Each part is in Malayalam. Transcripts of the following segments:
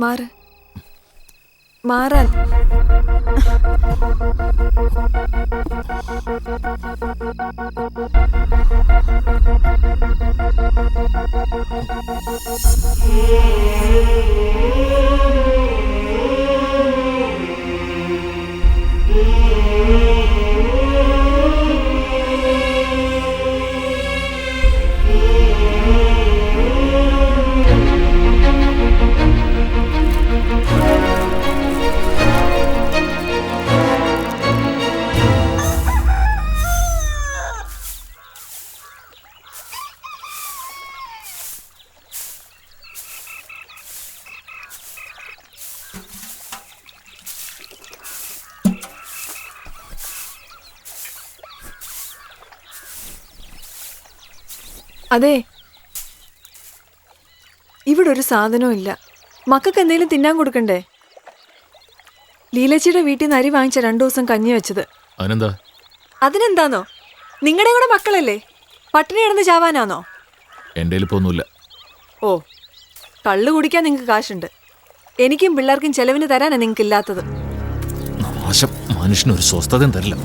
മാറ് മാറാൻ. അതെ, ഇവിടെ ഒരു സാധനവും ഇല്ല. മക്കൾക്ക് എന്തെങ്കിലും തിന്നാൻ കൊടുക്കണ്ടേ? ലീലച്ചിയുടെ വീട്ടിൽ നിന്ന് അരി വാങ്ങിച്ച 2 ദിവസം കഞ്ഞി വെച്ചത്. അതിനെന്താന്നോ, നിങ്ങളുടെ കൂടെ മക്കളല്ലേ, പട്ടിണി കിടന്ന് ചാവാനാന്നോ? ഓ, കള്ളു കുടിക്കാൻ നിങ്ങൾക്ക് കാശുണ്ട്. എനിക്കും പിള്ളേർക്കും ചെലവിന് തരാനാ നിങ്ങൾക്ക് ഇല്ലാത്തത്. മനുഷ്യനൊരു സ്വസ്ഥതയും തരില്ല.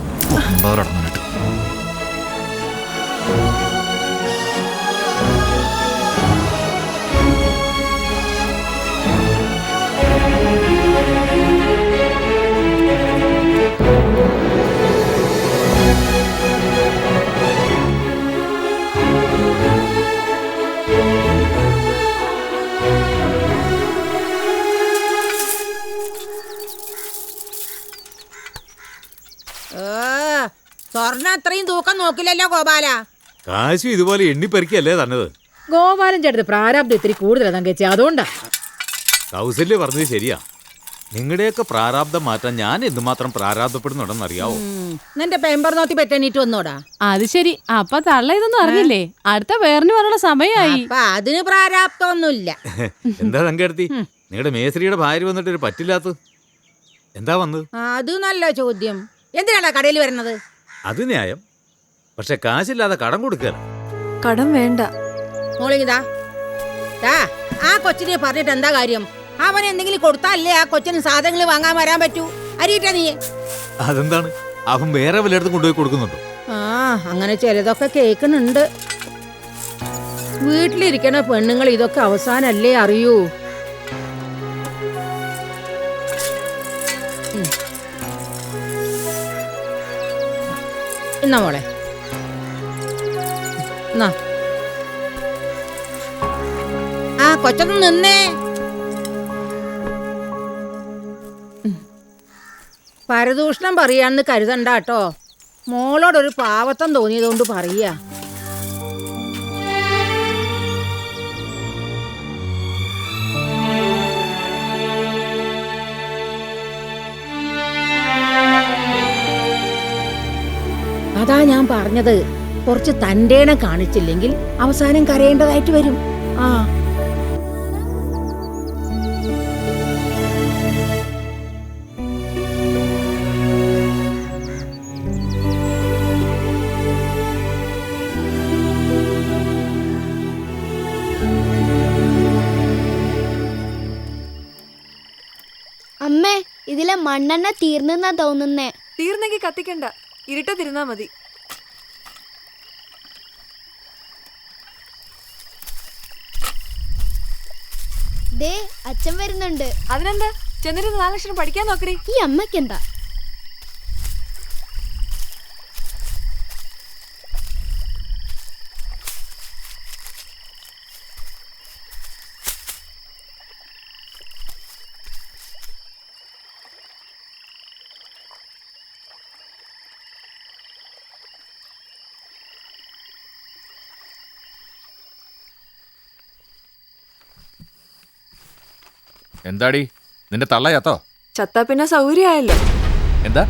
സ്വർണ്ണ അത്രയും തൂക്കം നോക്കില്ലല്ലോ ഗോപാല. കാശും ഇതുപോലെ എണ്ണിപ്പെറുക്കിയല്ലേ തന്നത്. ഗോപാലൻ ചേട്ടത് പ്രാരാബ്ദം ഇത്തിരി കൂടുതലാ തങ്കച്ചി, അതുകൊണ്ടാ. കൗസല്യ പറഞ്ഞത് ശരിയാ. നിങ്ങളുടെയൊക്കെ പ്രാരാബ്ദം മാറ്റാൻ ഞാൻ എന്തുമാത്രം പ്രാരാബ്ദപ്പെടുന്നുണ്ടെന്നറിയാവോ? നിന്റെ പെമ്പർ നോത്തി പെറ്റണീറ്റ് വന്നോടാ. അത് ശരി, അപ്പൊ തള്ള ഇതൊന്നും അറിഞ്ഞില്ലേ? അടുത്ത വേറിന് വരാനുള്ള സമയമായി. അതിന് പ്രാരാബ്ദമൊന്നുമില്ല. എന്താ തങ്കടുത്തി, നിങ്ങളുടെ മേസ്ത്രിയുടെ ഭാര്യ വന്നിട്ട് ഒരു പറ്റില്ലാത്ത എന്താ വന്നത്? അത് നല്ല ചോദ്യം. എന്തിനാടാ കടയിൽ വരുന്നത്? അത് ന്യായം. പക്ഷെ കാശില്ലാതെ കടം കൊടുക്കുക. കടം വേണ്ട മോളിങ്ങിതാ. ആ കൊച്ചിനെ പറഞ്ഞിട്ട് എന്താ കാര്യം? അവൻ എന്തെങ്കിലും കൊടുത്താലേ ആ കൊച്ചിന് സാധനങ്ങൾ വാങ്ങാൻ വരാൻ പറ്റൂ. അരിയിട്ടാ നീ. അതെന്താണ്, അവൻ വേറെ വല്ലയിടത്തും കൊണ്ടുപോയി കൊടുക്കുന്നുണ്ടോ? അങ്ങനെ ചിലതൊക്കെ കേൾക്കുന്നുണ്ട്. വീട്ടിലിരിക്കണ പെണ്ണുങ്ങൾ ഇതൊക്കെ അവസാനല്ലേ അറിയൂ. എന്നാ മോളെ, ആ കൊച്ചൊന്ന് നിന്നേ. പരദൂഷണം പറയാന്ന് കരുതണ്ട കേട്ടോ. മോളോടൊരു പാവത്തം തോന്നിയതുകൊണ്ട് പറയാ. അതാ ഞാൻ പറഞ്ഞത്, കുറച്ച് തന്റേണം കാണിച്ചില്ലെങ്കിൽ അവസാനം കരയേണ്ടതായിട്ട് വരും. അമ്മേ, ഇതിലെ മണ്ണെണ്ണ തീർന്നെന്നാ തോന്നുന്നേ. തീർന്നെങ്കിൽ കത്തിക്കണ്ട, ഇരുട്ടത്തിരുന്നാ മതി. ദേ അച്ഛൻ വരുന്നുണ്ട്. അതിനെന്താ, ചെന്നിരുന്ന് 4 അക്ഷരം പഠിക്കാൻ നോക്കടി. ഈ അമ്മക്കെന്താ? എന്താടി, നിന്റെ തള്ള ചത്തോ? ചത്താ പിന്നെ സൗകര്യമായല്ലോ. എന്താ?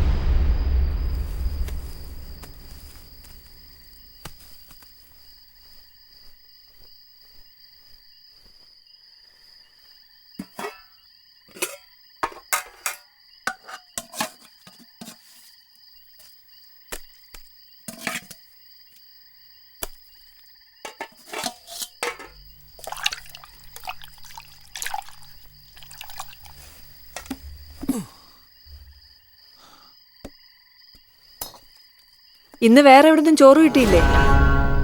ഇന്ന് വേറെ എവിടുന്നും ചോറ് കിട്ടിയില്ലേ?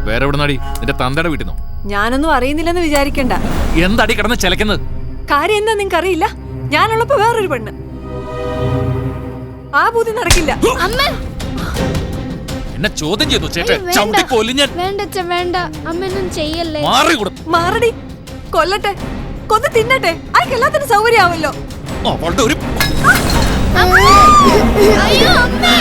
വേറെ എവിടെ നടി? നിന്റെ തന്തയുടെ വീട്ടിൽ നിന്നോ? ഞാനൊന്നും അറിയുന്നില്ലെന്ന് വിചാരിക്കണ്ട. എന്താടി കിടന്ന് ചിലക്കുന്നത്? കാര്യം എന്താ നിങ്ങക്ക് അറിയില്ല? ഞാനുള്ളപ്പോ വേറൊരു പെണ്ണ്. ആ ബുദ്ധി നടക്കില്ല. എന്നെ ചോദ്യം ചെയ്തു ചേട്ടൻ. ചവിട്ടി കൊല്ലും ഞാൻ. വേണ്ട അച്ഛൻ വേണ്ട, അമ്മയൊന്നും ചെയ്യല്ലേ. മാറടി, കൊല്ലട്ടെ, കൊന്ന് തിന്നട്ടെ. അയക്ക് എല്ലാത്തിനും സൗകര്യമാവല്ലോ. അവളുടെ ഒരു അയ്യോ അമ്മേ.